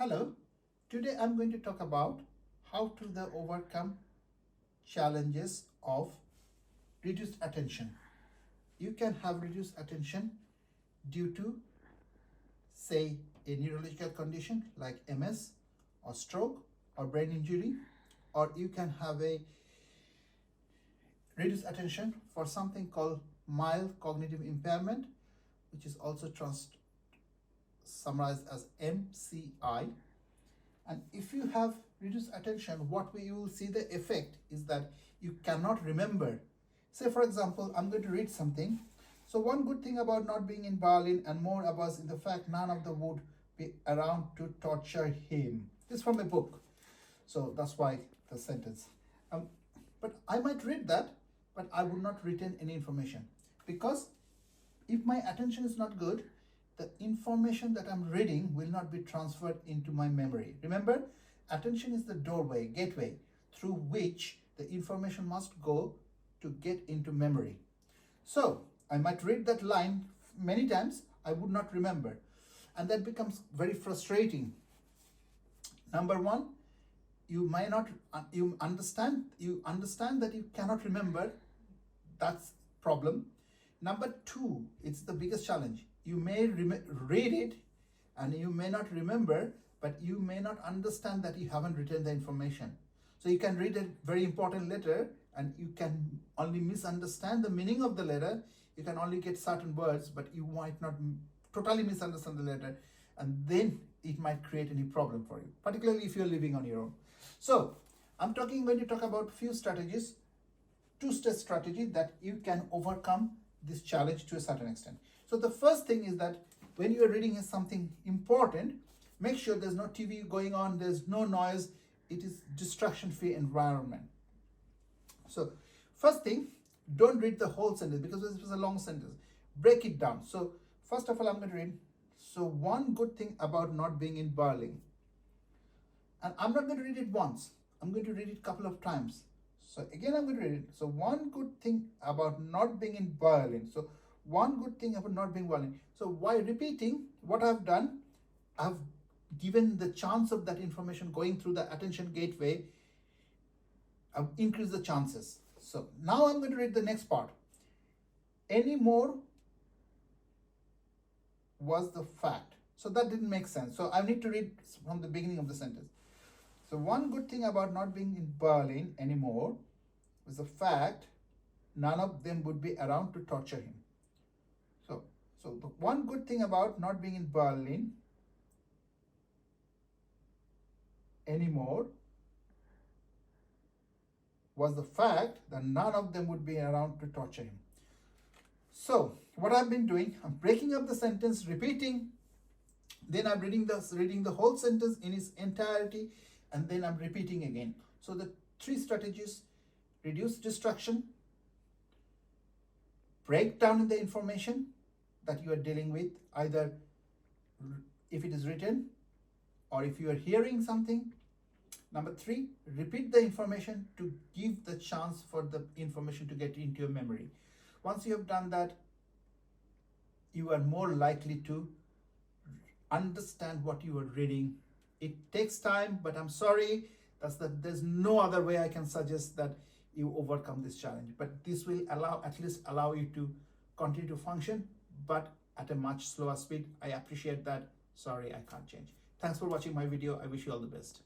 Hello, today I'm going to talk about how to overcome challenges of reduced attention. You can have reduced attention due to, say, a neurological condition like MS or stroke or brain injury, or you can have a reduced attention for something called mild cognitive impairment, which is also summarized as MCI. And if you have reduced attention, what you will see the effect is that you cannot remember. Say, for example, I'm going to read something. So one good thing about not being in Berlin and more about is the fact none of them would be around to torture him. This is from a book. So that's why the sentence. But I might read that, but I would not retain any information. Because if my attention is not good, the information that I'm reading will not be transferred into my memory. Remember, attention is the doorway, gateway, through which the information must go to get into memory. So I might read that line many times, I would not remember. And that becomes very frustrating. Number one, you understand that you cannot remember. That's problem. Number two, it's the biggest challenge. You may read it and you may not remember, but you may not understand that you haven't written the information. So you can read a very important letter and you can only misunderstand the meaning of the letter. You can only get certain words, but you might not totally misunderstand the letter, and then it might create any problem for you, particularly if you're living on your own. So I'm going to talk about few strategies, two-step strategy that you can overcome this challenge to a certain extent. So the first thing is that when you are reading something important, make sure there's no TV going on, there's no noise, it is distraction-free environment. So first thing, don't read the whole sentence because this was a long sentence. Break it down. So first of all, I'm going to read, so one good thing about not being in Berlin. And I'm not going to read it once. I'm going to read it a couple of times. So again, I'm going to read it. So one good thing about not being in Berlin. So one good thing about not being Berlin. So while repeating what I've done, I've given the chance of that information going through the attention gateway, I've increased the chances. So now I'm going to read the next part. Anymore was the fact. So that didn't make sense. So I need to read from the beginning of the sentence. So one good thing about not being in Berlin anymore was the fact none of them would be around to torture him. So the one good thing about not being in Berlin anymore was the fact that none of them would be around to torture him. So what I've been doing, I'm breaking up the sentence, repeating, then I'm reading the whole sentence in its entirety, and then I'm repeating again. So the three strategies: reduce distraction, break down the information that you are dealing with, either if it is written or if you are hearing something. Number three, repeat the information to give the chance for the information to get into your memory. Once you have done that, you are more likely to understand what you are reading. It takes time, but I'm sorry, there's no other way I can suggest that you overcome this challenge. But this will at least allow you to continue to function, but at a much slower speed. I appreciate that. Sorry, I can't change. Thanks for watching my video. I wish you all the best.